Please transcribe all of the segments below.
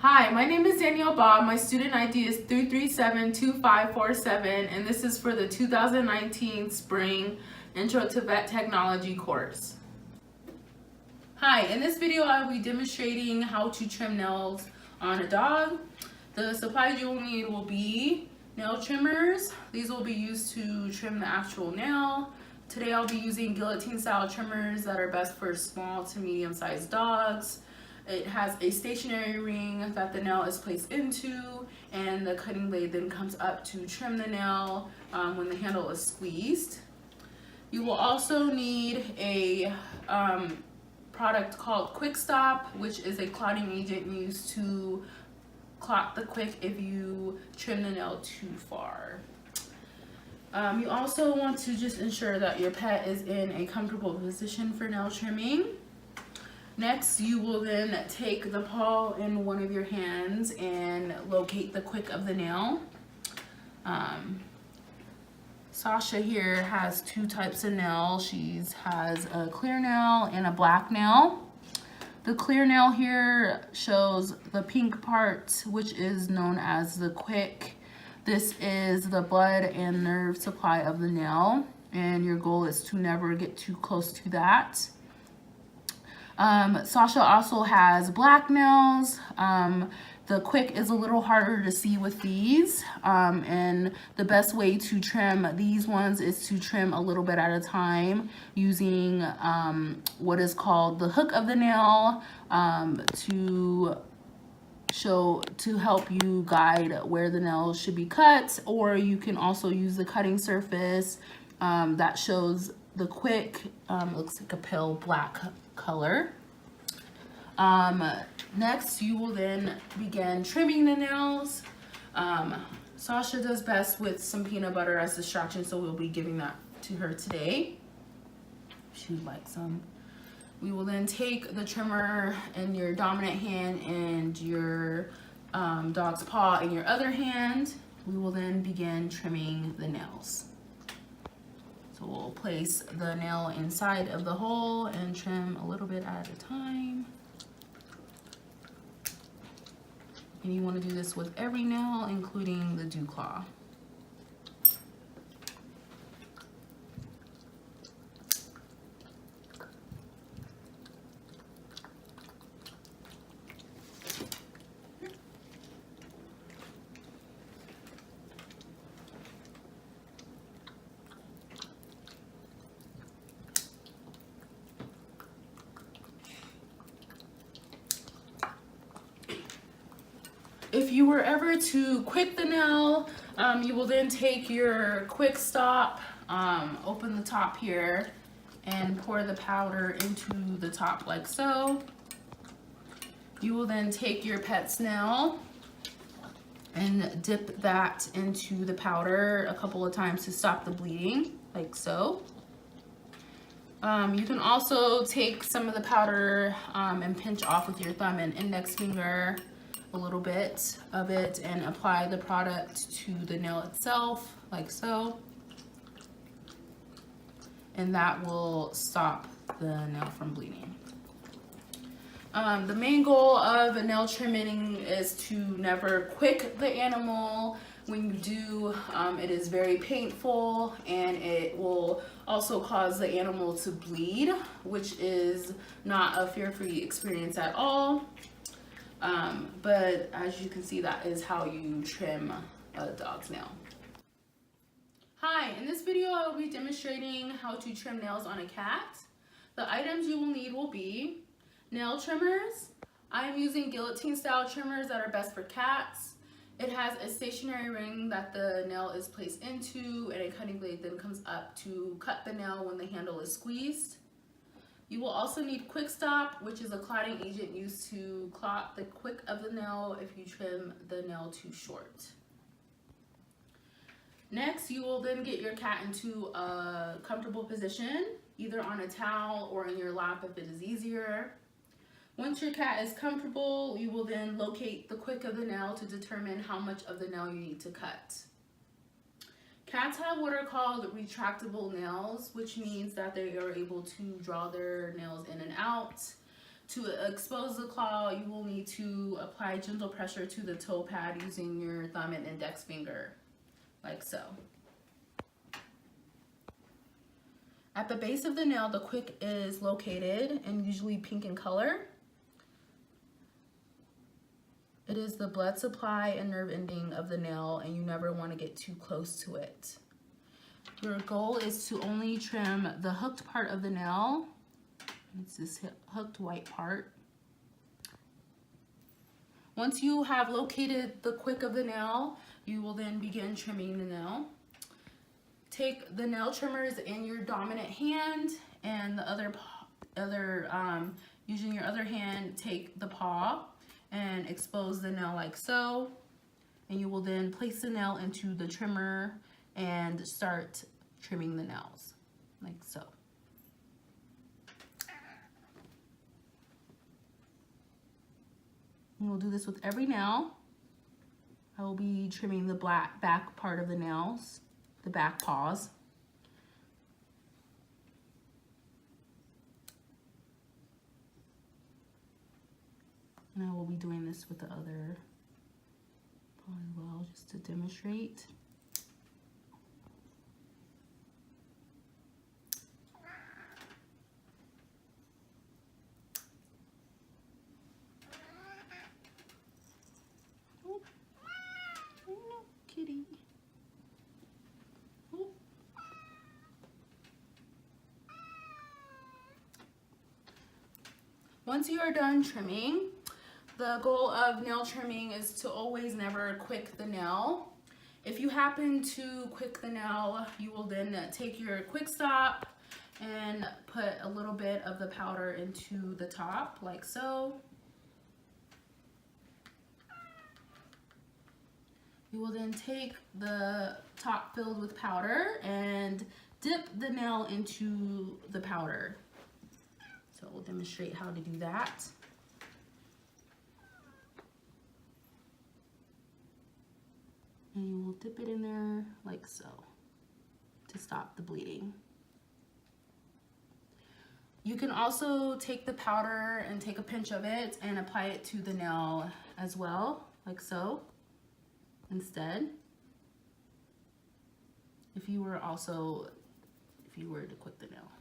Hi, my name is Danielle Bob. My student ID is 3372547, and this is for the 2019 Spring Intro to Vet Technology course. Hi, in this video I will be demonstrating how to trim nails on a dog. The supplies you will need will be nail trimmers. These will be used to trim the actual nail. Today I'll be using guillotine style trimmers that are best for small to medium sized dogs. It has a stationary ring that the nail is placed into, and the cutting blade then comes up to trim the nail when the handle is squeezed. You will also need a product called Quick Stop, which is a clotting agent used to clot the quick if you trim the nail too far. You also want to just ensure that your pet is in a comfortable position for nail trimming. Next, you will then take the paw in one of your hands and locate the quick of the nail. Sasha here has two types of nail. She has a clear nail and a black nail. The clear nail here shows the pink part, which is known as the quick. This is the blood and nerve supply of the nail, and your goal is to never get too close to that. Sasha also has black nails. The quick is a little harder to see with these, and the best way to trim these ones is to trim a little bit at a time using what is called the hook of the nail to help you guide where the nail should be cut, or you can also use the cutting surface that shows the quick. Looks like a pale black color. Next, you will then begin trimming the nails. Sasha does best with some peanut butter as distraction, so we'll be giving that to her today. She would like some. We will then take the trimmer in your dominant hand and your dog's paw in your other hand. We will then begin trimming the nails. So we'll place the nail inside of the hole and trim a little bit at a time. And you want to do this with every nail, including the dew claw. If you were ever to quick the nail, you will then take your Quick Stop, open the top here, and pour the powder into the top like so. You will then take your pet's nail and dip that into the powder a couple of times to stop the bleeding, like so. You can also take some of the powder and pinch off with your thumb and index finger a little bit of it and apply the product to the nail itself, like so. And that will stop the nail from bleeding. The main goal of nail trimming is to never quick the animal. When you do, it is very painful, and it will also cause the animal to bleed, which is not a fear-free experience at all. But as you can see, that is how you trim a dog's nail. Hi, in this video I will be demonstrating how to trim nails on a cat. The items you will need will be nail trimmers. I am using guillotine style trimmers that are best for cats. It has a stationary ring that the nail is placed into, and a cutting blade then comes up to cut the nail when the handle is squeezed. You will also need Quick Stop, which is a clotting agent used to clot the quick of the nail if you trim the nail too short. Next, you will then get your cat into a comfortable position, either on a towel or in your lap if it is easier. Once your cat is comfortable, you will then locate the quick of the nail to determine how much of the nail you need to cut. Cats have what are called retractable nails, which means that they are able to draw their nails in and out. To expose the claw, you will need to apply gentle pressure to the toe pad using your thumb and index finger, like so. At the base of the nail, the quick is located and usually pink in color. It is the blood supply and nerve ending of the nail, and you never want to get too close to it. Your goal is to only trim the hooked part of the nail. It's this hooked white part. Once you have located the quick of the nail, you will then begin trimming the nail. Take the nail trimmers in your dominant hand, and the using your other hand, take the paw and expose the nail like so. And you will then place the nail into the trimmer and start trimming the nails like so. And we'll do this with every nail. I will be trimming the back part of the nails, the back paws. And I will be doing this with the other paw as well, just to demonstrate. Oh, no, kitty. Oh. Once you are done trimming, the goal of nail trimming is to always never quick the nail. If you happen to quick the nail, you will then take your quick stop and put a little bit of the powder into the top like so. You will then take the top filled with powder and dip the nail into the powder. So we'll demonstrate how to do that. And you will dip it in there like so to stop the bleeding. You can also take the powder and take a pinch of it and apply it to the nail as well, like so, instead. If you were to quick the nail.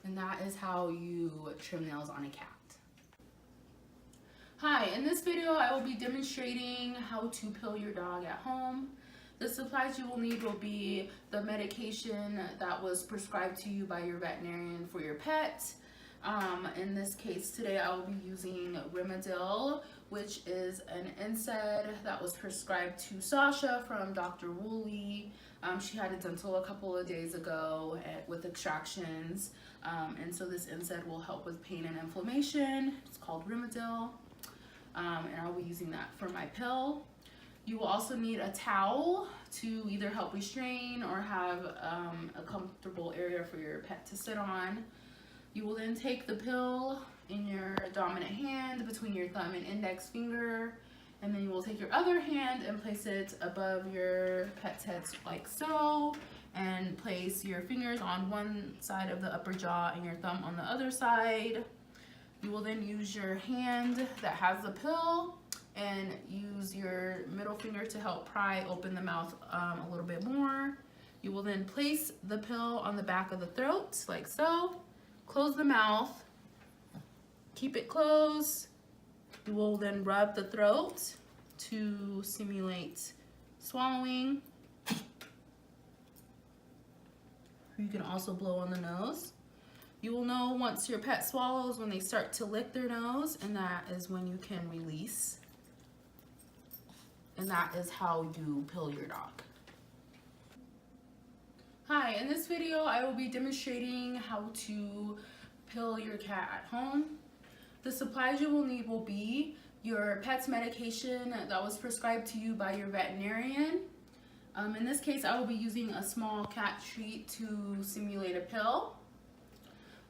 And that is how you trim nails on a cat. Hi, in this video I will be demonstrating how to pill your dog at home. The supplies you will need will be the medication that was prescribed to you by your veterinarian for your pet. In this case today I will be using Rimadyl, which is an NSAID that was prescribed to Sasha from Dr. Woolley. She had a dental a couple of days ago with extractions, and so this NSAID will help with pain and inflammation. It's called Rimadyl. And I'll be using that for my pill. You will also need a towel to either help restrain or have a comfortable area for your pet to sit on. You will then take the pill in your dominant hand between your thumb and index finger, and then you will take your other hand and place it above your pet's head like so, and place your fingers on one side of the upper jaw and your thumb on the other side. You will then use your hand that has the pill and use your middle finger to help pry open the mouth a little bit more. You will then place the pill on the back of the throat like so. Close the mouth, keep it closed. You will then rub the throat to simulate swallowing. You can also blow on the nose. You will know once your pet swallows when they start to lick their nose, and that is when you can release. And that is how you pill your dog. Hi, in this video I will be demonstrating how to pill your cat at home. The supplies you will need will be your pet's medication that was prescribed to you by your veterinarian. In this case I will be using a small cat treat to simulate a pill.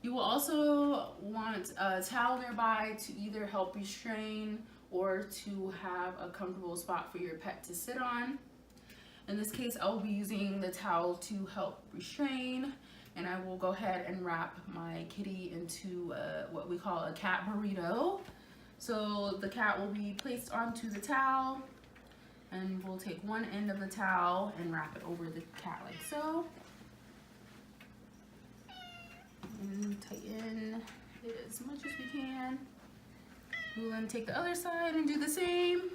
You will also want a towel nearby to either help restrain or to have a comfortable spot for your pet to sit on. In this case, I will be using the towel to help restrain. and I will go ahead and wrap my kitty into what we call a cat burrito. So the cat will be placed onto the towel, and we'll take one end of the towel and wrap it over the cat like so. And tighten it as much as we can. We'll then take the other side and do the same.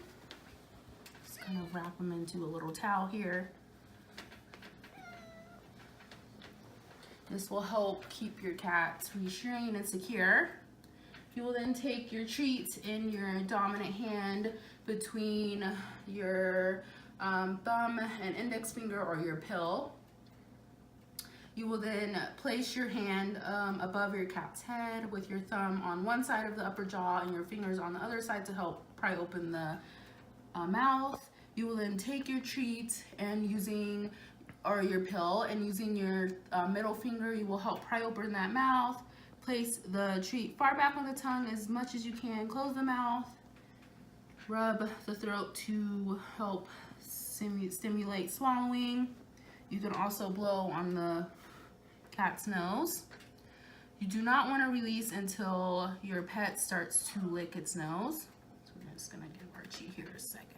Just kind of wrap them into a little towel here. This will help keep your cats restrained and secure. You will then take your treat in your dominant hand between your thumb and index finger, or your pill. You will then place your hand above your cat's head with your thumb on one side of the upper jaw and your fingers on the other side to help pry open the mouth. You will then take your treat and your pill, and using your middle finger, you will help pry open that mouth. Place the treat far back on the tongue as much as you can. Close the mouth. Rub the throat to help stimulate swallowing. You can also blow on the cat's nose. You do not want to release until your pet starts to lick its nose. So we're just going to give Archie here a second.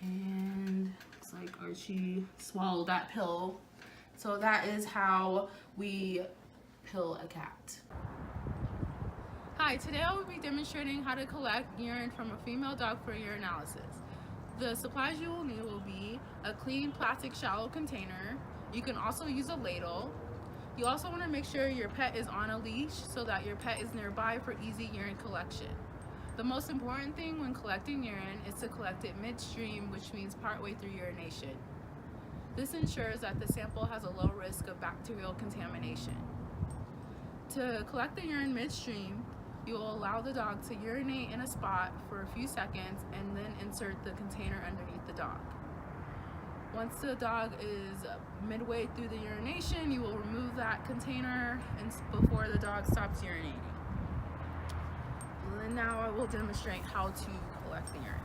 And looks like Archie swallowed that pill. So that is how we pill a cat. Hi, today I will be demonstrating how to collect urine from a female dog for urinalysis. The supplies you will need will be a clean plastic shallow container. You can also use a ladle. You also want to make sure your pet is on a leash so that your pet is nearby for easy urine collection. The most important thing when collecting urine is to collect it midstream, which means partway through urination. This ensures that the sample has a low risk of bacterial contamination. To collect the urine midstream, you will allow the dog to urinate in a spot for a few seconds and then insert the container underneath the dog. Once the dog is midway through the urination, you will remove that container before the dog stops urinating. And now I will demonstrate how to collect the urine.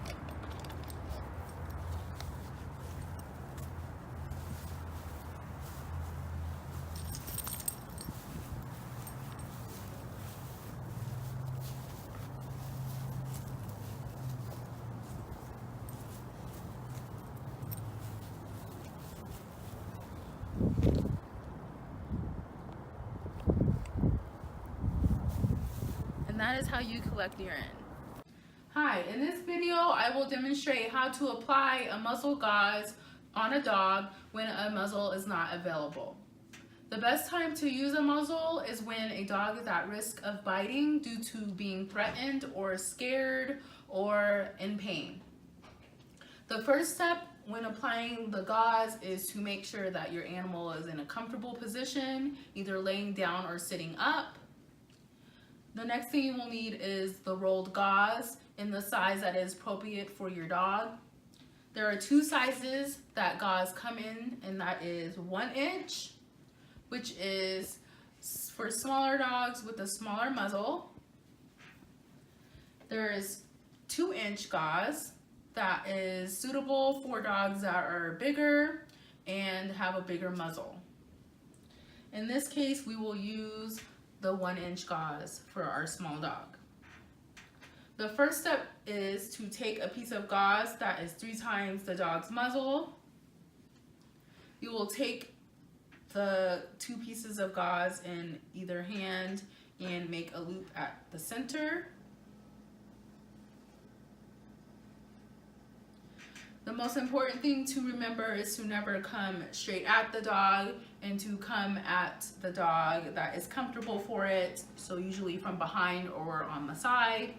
And that is how you collect urine. Hi, in this video I will demonstrate how to apply a muzzle gauze on a dog when a muzzle is not available. The best time to use a muzzle is when a dog is at risk of biting due to being threatened or scared or in pain. The first step when applying the gauze is to make sure that your animal is in a comfortable position, either laying down or sitting up. The next thing you will need is the rolled gauze in the size that is appropriate for your dog. There are two sizes that gauze come in, and that is 1 inch, which is for smaller dogs with a smaller muzzle. There is 2-inch gauze that is suitable for dogs that are bigger and have a bigger muzzle. In this case, we will use the 1-inch gauze for our small dog. The first step is to take a piece of gauze that is 3 times the dog's muzzle. You will take the 2 pieces of gauze in either hand and make a loop at the center. The most important thing to remember is to never come straight at the dog and to come at the dog that is comfortable for it, so usually from behind or on the side.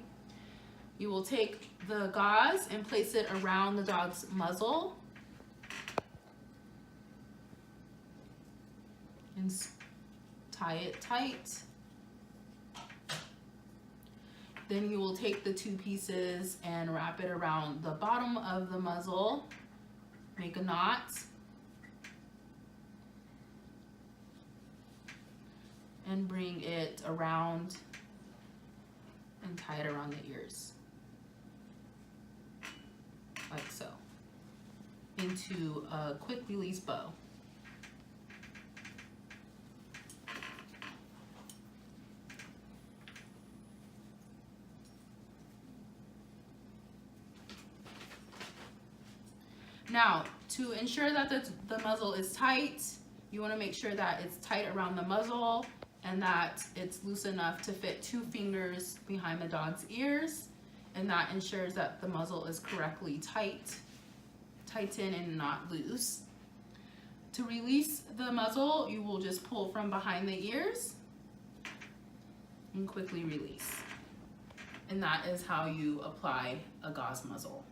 You will take the gauze and place it around the dog's muzzle and tie it tight. Then you will take the 2 pieces and wrap it around the bottom of the muzzle, make a knot, and bring it around and tie it around the ears. into a quick release bow. Now, to ensure that the muzzle is tight, you want to make sure that it's tight around the muzzle and that it's loose enough to fit 2 fingers behind the dog's ears, and that ensures that the muzzle is correctly tightened and not loose. To release the muzzle, you will just pull from behind the ears and quickly release. And that is how you apply a gauze muzzle.